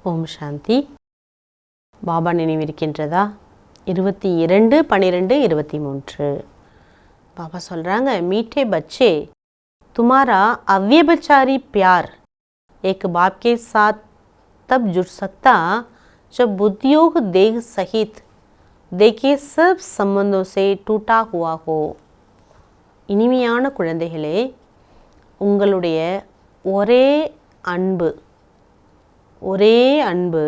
ஓம் சாந்தி. பாபா நினைவிருக்கின்றதா? 22/12/23 பாபா சொல்கிறாங்க, மீठे बच्चे तुम्हारा अव्यभिचारी प्यार एक बाप के साथ तब जुड़ सकता जब बुद्धियोग देह सहित देखे सब संबंधों से टूटा हुआ हो. இனிமையான குழந்தைகளே, உங்களுடைய ஒரே அன்பு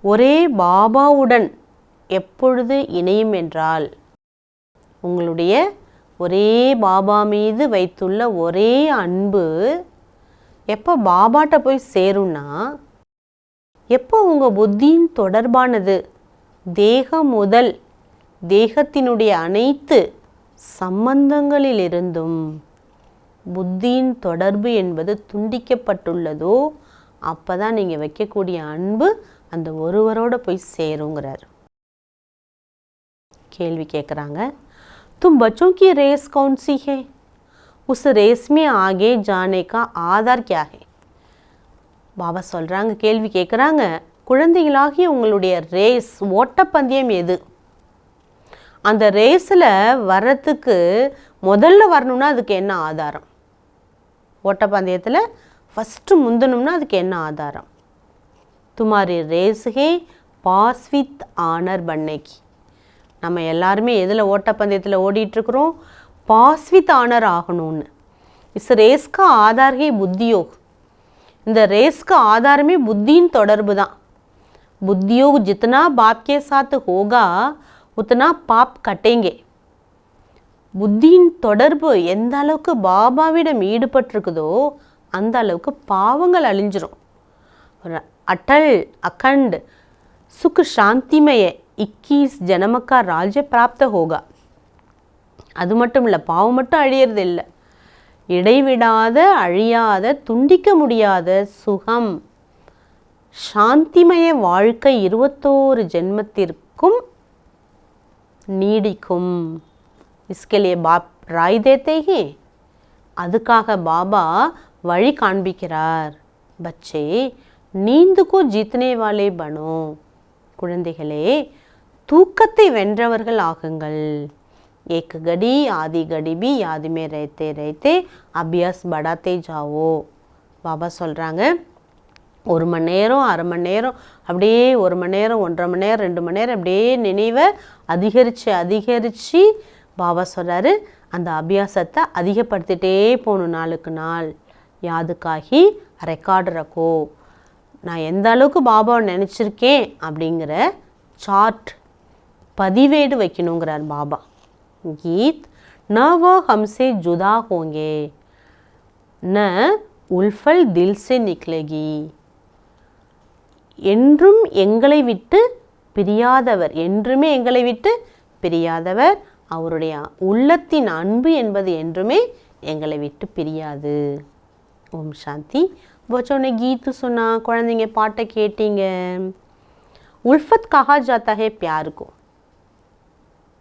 ஒரே பாபாவுடன் எப்பொழுது இணையும் என்றால், உங்களுடைய ஒரே பாபா மீது வைத்துள்ள ஒரே அன்பு எப்போ பாபாட்ட போய் சேரும்னா, எப்போ உங்கள் புத்தியின் தொடர்பானது தேகம் முதல் தேகத்தினுடைய அனைத்து சம்பந்தங்களிலிருந்தும் புத்தியின் தொடர்பு என்பது துண்டிக்கப்பட்டுள்ளதோ, அப்போ தான் நீங்கள் வைக்கக்கூடிய அன்பு அந்த ஒருவரோட போய் சேருங்கிறார். கேள்வி கேட்குறாங்க, तुम बच्चों की रेस कौन सी है? उस रेस में आगे जाने का आधार क्या है? பாபா சொல்கிறாங்க, கேள்வி கேட்குறாங்க, குழந்தைகளாகி உங்களுடைய ரேஸ் ஓட்டப்பந்தயம் எது? அந்த ரேஸில் வர்றதுக்கு முதல்ல வரணும்னா அதுக்கு என்ன ஆதாரம்? ஓட்டப்பந்தயத்தில் ஃபஸ்ட்டு முந்தணும்னா அதுக்கு என்ன ஆதாரம்? துமாரி ரேஸ் ஹே பாஸ் வித் ஆனர் பண்ணேக்கி. நம்ம எல்லாருமே எதில் ஓட்டப்பந்தயத்தில் ஓடிட்டுருக்குறோம்? பாஸ் வித் ஆனர் ஆகணும்னு. இஸ் ரேஸ்க்கு ஆதார் ஹே புத்தியோக். இந்த ரேஸ்க்கு ஆதாரமே புத்தியின் தொடர்பு தான். புத்தியோக் ஜித்தனா பாப் கே சாத் ஹோகா உத்தனா பாப் கட்டேங்கே. புத்தியின் தொடர்பு எந்த அளவுக்கு பாபாவிடம் ஈடுபட்டிருக்குதோ அந்த அளவுக்கு பாவங்கள் அழிஞ்சிரும். अटल अखंड सुख शांतिमय 21 जन्म का राज्य प्राप्त होगा. அது மட்டும் இல்லை, பாவம் மட்டும் அழியறது இல்லை, இடைவிடாத அழியாத துண்டிக்க முடியாத சுகம் சாந்திமய வாழ்க்கை 21 ஜென்மத்திற்கும் நீடிக்கும். इसके लिए बाप राय देते हैं. அதுக்காக பாபா வழி காண்பிக்கிறார். பச்சே நீந்துக்கோ ஜீத்தனே வாலே பனோ. குழந்தைகளே, தூக்கத்தை வென்றவர்கள் ஆகுங்கள். ஏக் கடி ஆதி கடி பி யாதுமே ரேத்தே ரேத்தே அபியாஸ் படாத்தே ஜாவோ. பாபா சொல்கிறாங்க, 1 மணி நேரம், அரை மணி நேரம், அப்படியே 1 மணி நேரம், 1.5 மணி நேரம், 2 மணி நேரம், அப்படியே நினைவை அதிகரித்து பாபா சொல்கிறாரு, அந்த அபியாசத்தை அதிகப்படுத்திகிட்டே போகணும். நாளுக்கு நாள் யாதுக்காகி ரெக்கார்டு ரக்கோ. நான் எந்த அளவுக்கு பாபாவை நினச்சிருக்கேன் அப்படிங்கிற சார்ட் பதிவேடு வைக்கணுங்கிறார் பாபா. கீத் ந வ ஹம்சே ஜுதா ஹோங்கே ந உல்ஃபல் தில் சே நிக்லேகி. என்றும் எங்களை விட்டு பிரியாதவர், என்றுமே எங்களை விட்டு பிரியாதவர், அவருடைய உள்ளத்தின் அன்பு என்பது என்றுமே எங்களை விட்டு பிரியாது. ஓம் சாந்தி. बच्चों கீத்து சொன்னா, குழந்தைங்க பாட்டை கேட்டீங்க. உல்ஃபத் கஹா ஜாத்தா ஹே பியாருக்கோ.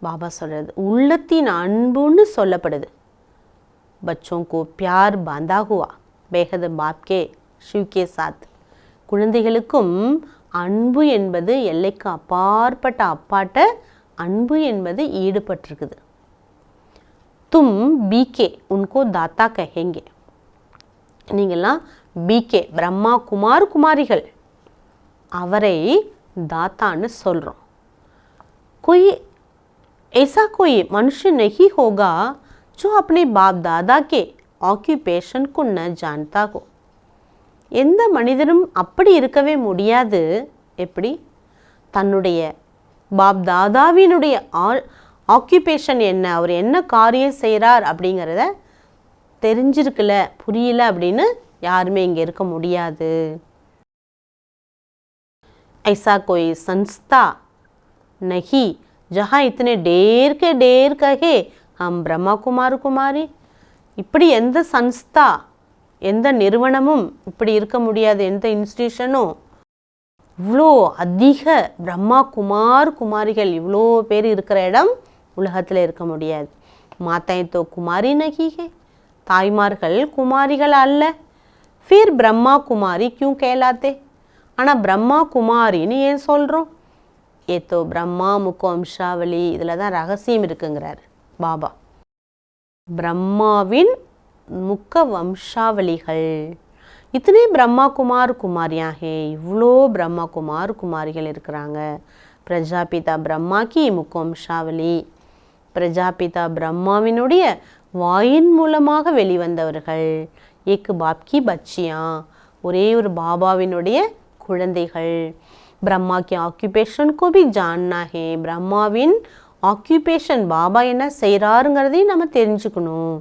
பாபா சொல்கிறது உள்ளத்தின் அன்புன்னு சொல்லப்படுது. பச்சோं को प्यार बांधा हुआ बेहद बाप के शिव के साथ. குழந்தைகளுக்கும் அன்பு என்பது எல்லைக்கு அப்பாற்பட்ட அப்பாட்ட அன்பு என்பது ஈடுபட்டிருக்குது. தும் பீகே உன்கோ தாத்தா கஹேங்கே. நீங்கள்லாம் பிகே பிரம்மா குமார் குமாரிகள், அவரை தாத்தான்னு சொல்கிறோம். कोई ऐसा कोई मनुष्य नहीं होगा जो अपने बाप दादा के ऑक्यूपेशन को न जानता हो. எந்த மனிதனும் அப்படி இருக்கவே முடியாது. எப்படி? தன்னுடைய பாப் தாதாவினுடைய ஆக்குபேஷன் என்ன, அவர் என்ன காரியம் செய்கிறார் அப்படிங்கிறத தெரிஞ்சிருக்கல, புரியல அப்படின்னு யாருமே இங்கே இருக்க முடியாது. ऐसा कोई संस्था नहीं जहाँ इतने ढेर के ढेर कहे हम ब्रह्मा कुमार कुमारी. இப்படி எந்த சன்ஸ்தா, எந்த நிறுவனமும் இப்படி இருக்க முடியாது. எந்த இன்ஸ்டிடியூஷனும் இவ்வளோ அதிக பிரம்மா குமார் குமாரிகள் இவ்வளோ பேர் இருக்கிற இடம் உலகத்தில் இருக்க முடியாது. மாதாய் தோ குமாரி நகி ஹே. தாய்மார்கள் குமாரிகள் அல்ல. फिर ब्रह्मा कुमारी क्यों कहलाते? ஆனால் பிரம்மா குமாரின்னு ஏன் சொல்கிறோம்? ஏதோ பிரம்மா முக்க வம்சாவளி இதில் தான் ரகசியம் இருக்குங்கிறார் பாபா. பிரம்மாவின் முக்க வம்சாவளிகள் இத்தனை பிரம்மா குமார் குமாரியாக இவ்வளோ பிரம்மா குமார் குமாரிகள் இருக்கிறாங்க. பிரஜாபிதா பிரம்மா கி முக்க வம்சாவளி, பிரஜாபிதா பிரம்மாவினுடைய வாயின் மூலமாக வெளிவந்தவர்கள். ஏக்கு பாப்கி பச்சியா, ஒரே ஒரு பாபாவினுடைய குழந்தைகள். பிரம்மா கி ஆக்குபேஷன் கோ பி ஜான்னா ஹே, பிரம்மாவின் ஆக்குபேஷன் பாபா என்ன செய்கிறாருங்கிறதையும் நம்ம தெரிஞ்சுக்கணும்.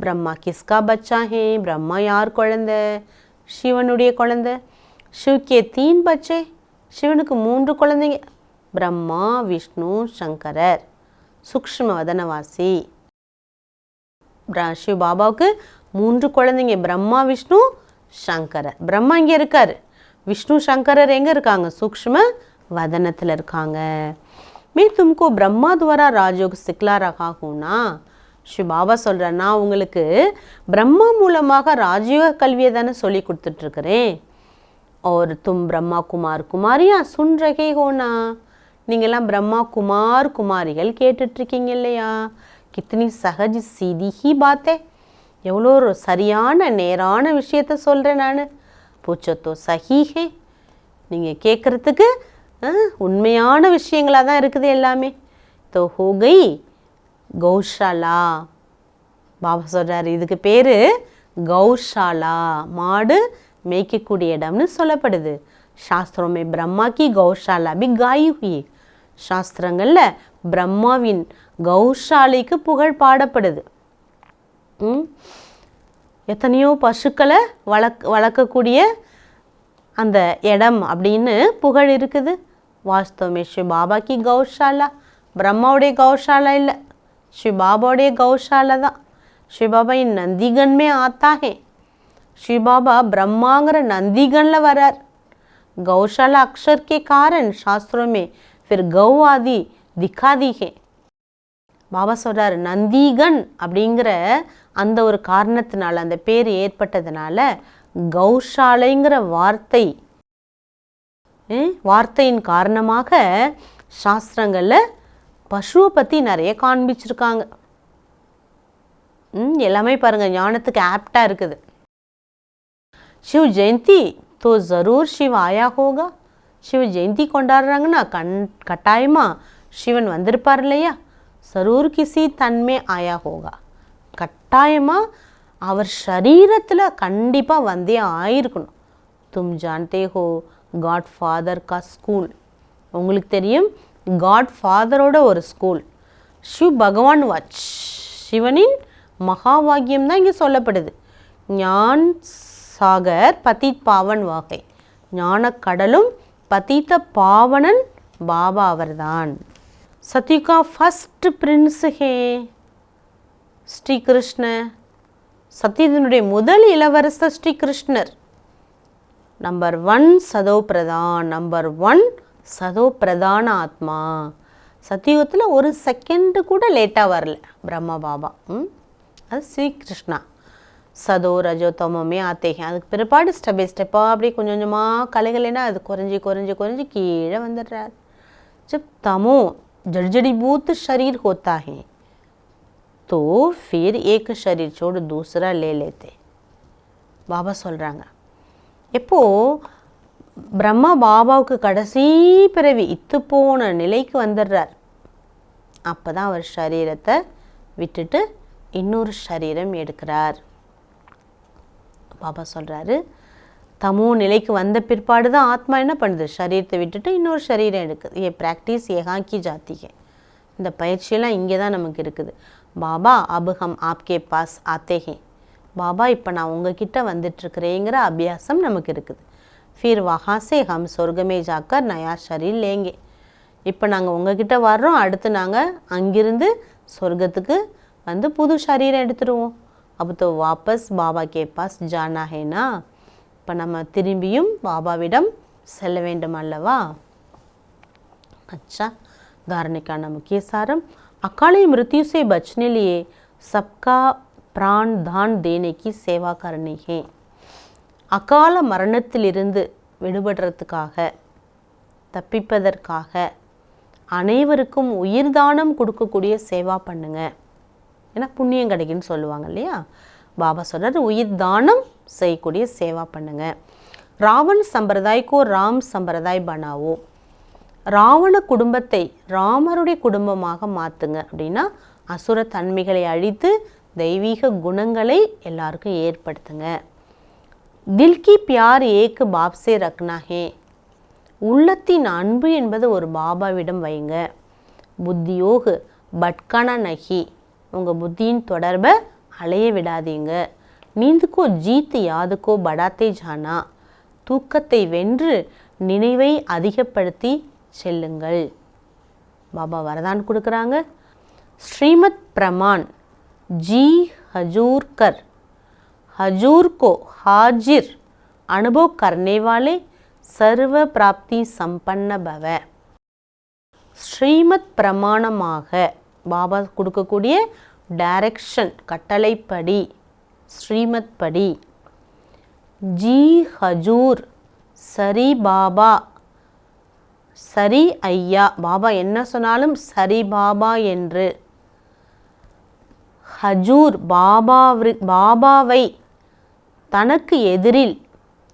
பிரம்மா கிஸ்கா பச்சா ஹே, பிரம்மா யார் குழந்தை? சிவனுடைய குழந்தை. சிவ்கே 3 பச்சை, சிவனுக்கு 3 குழந்தைங்க. பிரம்மா விஷ்ணு சங்கரர், சூக்ஷ்ம வதனவாசி. சிவ பாபாவுக்கு 3 குழந்தைங்க, பிரம்மா விஷ்ணு சங்கரர். பிரம்மா இங்கே இருக்கார், விஷ்ணு சங்கரர் எங்கே இருக்காங்க? சூக்ஷ்ம வதனத்தில் இருக்காங்க. मैं तुमको ब्रह्मा द्वारा राजयोग सिखला रहा हूँ ना. ஸ்ரீ பாபா சொல்கிறார், நான் உங்களுக்கு பிரம்மா மூலமாக ராஜயோக கல்வியை தானே சொல்லி கொடுத்துட்ருக்குறேன். और तुम ब्रह्मा कुमार कुमारियाँ सुन रहे हो ना. நீங்கள்லாம் பிரம்மா குமார் குமாரிகள் கேட்டுட்ருக்கீங்க இல்லையா? கித்தனி சகஜ் சீதி ஹி பாத்தே, எவ்வளோ ஒரு சரியான நேரான விஷயத்த சொல்கிறேன் நான். பூச்சத்தோ சஹி ஹே, நீங்கள் கேட்குறதுக்கு உண்மையான விஷயங்களாக தான் இருக்குது எல்லாமே. தோ ஹோ கை கௌஷாலா. பாபா சொல்கிறார், இதுக்கு பேர் கௌஷாலா, மாடு மேய்க்கக்கூடிய இடம்னு சொல்லப்படுது. சாஸ்திரமே பிரம்மா கி கௌஷாலா பி காயி ஹுயி, சாஸ்திரங்களில் பிரம்மாவின் கௌஷாலைக்கு புகழ் பாடப்படுது. எத்தனையோ பசுக்களை வளர்க்கக்கூடிய அந்த இடம் அப்படின்னு புகழ் இருக்குது. வாஸ்தவமே ஸ்ரீ பாபா கி கௌஷாலா, பிரம்மாவுடைய கௌஷாலா இல்லை, ஸ்ரீ பாபாவுடைய கௌஷாலா தான். ஸ்ரீ பாபா இன் நந்திகன்மே ஆத்தா ஹே, ஸ்ரீ பாபா பிரம்மாங்கிற நந்திகனில் வரார். गौशाला अक्षर के कारण शास्त्रों में फिर गौ आदि दिखा दी है. பாபா சொல்கிறார், நந்திகன் அப்படிங்கிற அந்த ஒரு காரணத்தினால, அந்த பேர் ஏற்பட்டதுனால கௌஷாலைங்கிற வார்த்தையின் காரணமாக சாஸ்திரங்களில் பசுவை பற்றி நிறைய காண்பிச்சிருக்காங்க. எல்லாமே பாருங்கள், ஞானத்துக்கு ஆப்டாக இருக்குது. शिव जयंती तो ज़रूर शिव आया होगा. शिव जयंती கொண்டாடுறாங்கன்னா கட்டாயமாக சிவன் வந்திருப்பார் இல்லையா? ज़रूर किसी तन में आया होगा, கட்டாயமாக அவர் சரீரத்தில் கண்டிப்பாக வந்தே ஆயிருக்கணும். तुम जानते हो காட் ஃபாதர் கா ஸ்கூல், உங்களுக்கு தெரியும் காட் ஃபாதரோட ஒரு ஸ்கூல். शिव भगवान वाच, சிவனின் மகாவாக்கியம் தான் இங்கே சொல்லப்படுது. ஞான் சாகர் பதீத் பாவன் வகை, ஞானக்கடலும் பதீத்த பாவனன் பாபா அவர்தான். சத்யுகா ஃபஸ்ட் பிரின்ஸ் ஹே ஸ்ரீகிருஷ்ண, சத்தியத்தினுடைய முதல் இளவரசர் ஸ்ரீகிருஷ்ணர். நம்பர் 1 சதோ பிரதான், நம்பர் 1 சதோ பிரதான ஆத்மா. சத்தியுகத்தில் ஒரு செகண்டு கூட லேட்டாக வரல பிரம்மா பாபா. அது ஸ்ரீகிருஷ்ணா. சதோ ரஜோ தமோமே ஆத்தேங்க, அதுக்கு பிற்பாடு ஸ்டெப் பை ஸ்டெப்பாக அப்படியே கொஞ்சம் கொஞ்சமாக கலைகளேனா அது குறைஞ்சி குறைஞ்சி குறைஞ்சி கீழே வந்துடுறார். ஜப் தமோ जड़जड़ीभूत शरीर होता है तो फिर एक शरीर छोड़ दूसरा ले लेते. பாபா சொல்கிறாங்க, எப்போ பிரம்மா பாபாவுக்கு கடைசி பிறவி இத்து போன நிலைக்கு வந்துடுறார், அப்போ தான் அவர் சரீரத்தை விட்டுட்டு இன்னொரு சரீரம் எடுக்கிறார். பாபா சொல்கிறாரு, தமோ நிலைக்கு வந்த பிற்பாடு தான் ஆத்மா என்ன பண்ணுது, சரீரத்தை விட்டுட்டு இன்னொரு சரீரம் எடுக்குது. ஏ ப்ராக்டிஸ் ஏகாக்கி ஜாத்திகை, இந்த பயிற்சியெல்லாம் இங்கே தான் நமக்கு இருக்குது. பாபா அப் ஹம் ஆப்கே பாஸ் ஆத்தே ஹே, பாபா இப்போ நான் உங்ககிட்ட வந்துட்டுருக்கிறேங்கிற அபியாசம் நமக்கு இருக்குது. ஃபிர் வஹா சே ஹம் சொர்க்கமே ஜாக்கர் நயா ஷரீர் லேங்கே, இப்போ நாங்கள் உங்ககிட்ட வர்றோம், அடுத்து நாங்கள் அங்கிருந்து சொர்க்கத்துக்கு வந்து புது சரீரம் எடுத்துருவோம். அப்போ தோ வாபஸ் பாபா கே பாஸ் ஜானா ஹேனா, இப்போ நம்ம திரும்பியும் பாபாவிடம் செல்ல வேண்டும் அல்லவா? अच्छा, धारणे का मुख्य सारम, अकाली मृत्यु से बचने लिए सबका प्राण दान देने की सेवा करनी है. அகால மரணத்திலிருந்து விடுபடுறதுக்காக, தப்பிப்பதற்காக அனைவருக்கும் உயிர் தானம் கொடுக்கக்கூடிய சேவா பண்ணுங்க. ஏன்னா புண்ணியம் கிடைக்குன்னு சொல்லுவாங்க இல்லையா? பாபா சொல்கிறார், உயிர் தானம் செய்யக்கூடிய சேவா பண்ணுங்க. ராவண் சம்பிரதாய்க்கோ ராம் சம்பிரதாய் பனாவோ. ராவண குடும்பத்தை ராமருடைய குடும்பமாக மாற்றுங்க. அப்படின்னா அசுர தன்மைகளை அழித்து தெய்வீக குணங்களை எல்லாருக்கும் ஏற்படுத்துங்க. தில் கி பியார் ஏக் பாப்சே ரக்னா ஹே. உள்ளத்தின் அன்பு என்பது ஒரு பாபாவிடம் வைங்க. புத்தியோகு பட்கானா நகி. உங்கள் புத்தியின் தொடர்பை அலைய விடாதீங்க. நீந்துக்கோ ஜீத் யாதுக்கோ படாத்தே ஜானா. தூக்கத்தை வென்று நினைவை அதிகப்படுத்தி செல்லுங்கள். பாபா வரதான் கொடுக்குறாங்க. ஸ்ரீமத் பிரமான் ஜி ஹஜூர் கர். हजूर को हाजिर अनुभव करने वाले सर्व प्राप्ति संपन्न भव. ஸ்ரீமத் பிரமாணமாக பாபா கொடுக்கக்கூடிய டைரக்ஷன், கட்டளைப்படி, ஸ்ரீமத் படி. ஜி ஹஜூர், சரி பாபா, சரி ஐயா. பாபா என்ன சொன்னாலும் சரி பாபா என்று. ஹஜூர், பாபாவை தனக்கு எதிரில்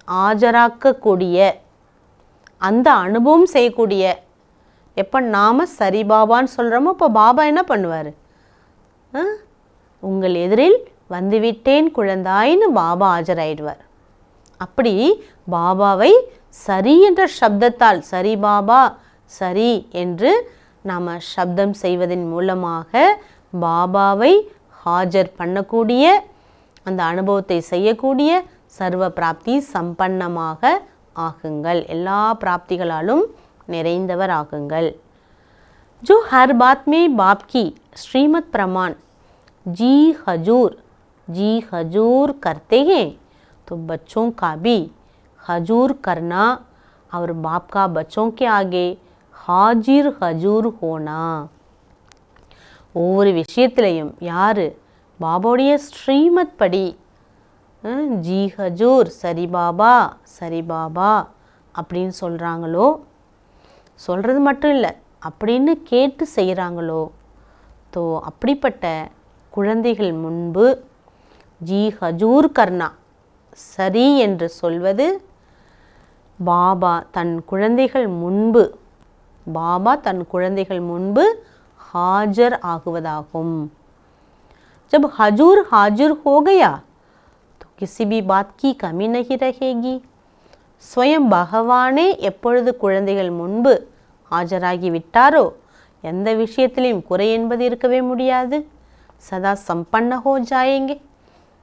ஆஜராக்கக்கூடிய, அந்த அனுபவம் செய்யக்கூடிய. எப்போ நாம் சரி பாபான்னு சொல்கிறோமோ இப்போ பாபா என்ன பண்ணுவார்? உங்கள் எதிரில் வந்துவிட்டேன் குழந்தாயின்னு பாபா ஆஜராயிடுவார். அப்படி பாபாவை சரி என்ற சப்தத்தால், சரி பாபா சரி என்று நாம் சப்தம் செய்வதன் மூலமாக பாபாவை ஹாஜர் பண்ணக்கூடிய, அந்த அனுபவத்தை செய்யக்கூடிய சர்வ பிராப்தி சம்பன்னமாக ஆகுங்கள். எல்லா பிராப்திகளாலும் நிறைந்தவர் ஆகுங்கள். जो हर बात में बाप की श्रीमत प्रमाण जी हजूर करते हैं तो बच्चों का भी हजूर करना और बाप का बच्चों के आगे हाजिर हजूर होना. ஒவ்வொரு விஷயத்திலையும் யார் பாபாவுடைய ஸ்ரீமத் படி ஜி ஹஜூர், சரி பாபா, சரி பாபா அப்படின்னு சொல்கிறாங்களோ, சொல்கிறது மட்டும் இல்லை அப்படின்னு கேட்டு செய்கிறாங்களோ, அப்படிப்பட்ட குழந்தைகள் முன்பு ஜி ஹஜூர் கர்னா, சரி என்று சொல்வது பாபா தன் குழந்தைகள் முன்பு हाजर आगुवदागुम. जब हजूर हाजिर हो गया तो किसी भी बात की कमी नहीं रहेगी. स्वयं பகவானே எப்பொழுது குழந்தைகள் முன்பு ஆஜராகி விட்டாரோ எந்த விஷயத்திலையும் குறை என்பது இருக்கவே முடியாது. சதா சம்பன்ன ஹோ ஜாயேங்கே.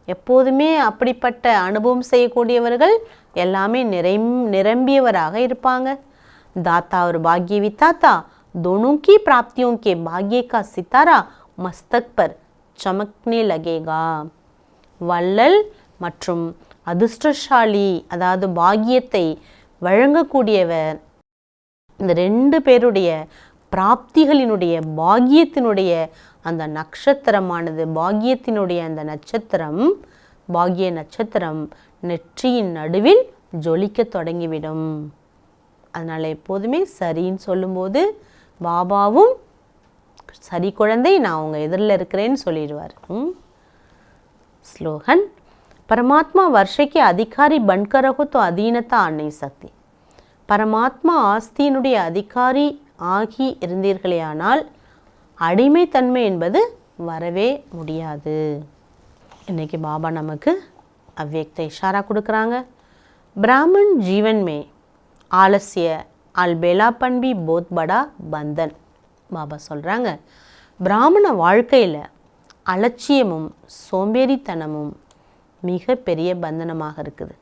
எப்போதுமே அப்படிப்பட்ட அனுபவம் செய்யக்கூடியவர்கள் எல்லாமே நிரம்பியவராக இருப்பாங்க. दाता और भाग्य विधाता दोनों की प्राप्तियों के भाग्य का सितारा मस्तक पर चमकने लगेगा. வள்ளல் மற்றும் அதிர்ஷ்டசாலி, அதாவது பாக்கியத்தை வழங்கக்கூடியவர், இந்த ரெண்டு பேருடைய பிராப்திகளினுடைய பாக்கியத்தினுடைய அந்த நட்சத்திரமானது, பாக்கியத்தினுடைய அந்த நட்சத்திரம், பாக்கிய நட்சத்திரம் நெற்றியின் நடுவில் ஜொலிக்க தொடங்கிவிடும். அதனால் எப்போதுமே சரின்னு சொல்லும்போது பாபாவும் சரி குழந்தை நான் உங்கள் எதிரில் இருக்கிறேன்னு சொல்லிடுவார். ஸ்லோகன் परमात्मा वर्षे के अधिकारी बनकर रहो तो अधीनता आ नहीं सकती. பரமாத்மா ஆஸ்தியினுடைய அதிகாரி ஆகி இருந்தீர்களேயானால் அடிமைத்தன்மை என்பது வரவே முடியாது. இன்றைக்கி பாபா நமக்கு அவ்வியக்த இஷாரா கொடுக்குறாங்க. பிராமன் ஜீவன் மே ஆலசிய அல்பேலாப்பன் பி போத் படா பந்தன். பாபா சொல்கிறாங்க, பிராமண வாழ்க்கையில் அலட்சியமும் சோம்பேறித்தனமும் மிக பெரிய பந்தனமாக இருக்குது.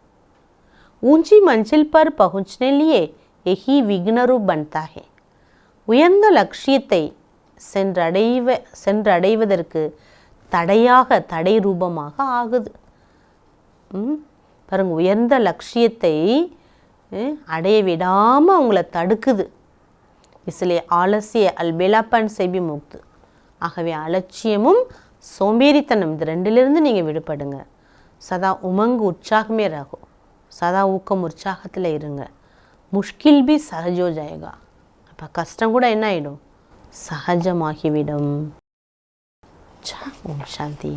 ऊंची मंजिल पर पहुंचने लिए यही विघ्न रूप बनता है. உயர்ந்த லட்சியத்தை சென்றடைவதற்கு தடை ரூபமாக ஆகுது. பாருங்க, உயர்ந்த லட்சியத்தை அடைய விடாமல் அவங்கள தடுக்குது. इसलिए ஆலசிய அல்பேலாப்பன் செபி முக்து. ஆகவே அலட்சியமும் சோம்பேறித்தனம் இது ரெண்டிலிருந்து நீங்கள் விடுபடுங்க. சதா உமங்கு உற்சாகமே ரகும். சதா ஊக்கம் உற்சாகத்தில் இருங்க. முஷ்கில் பி சஹஜ் ஹோ ஜாயேகா. அப்போ கஷ்டம் கூட என்ன ஆகிடும், சஹஜமாகிவிடும். ஓம் சாந்தி.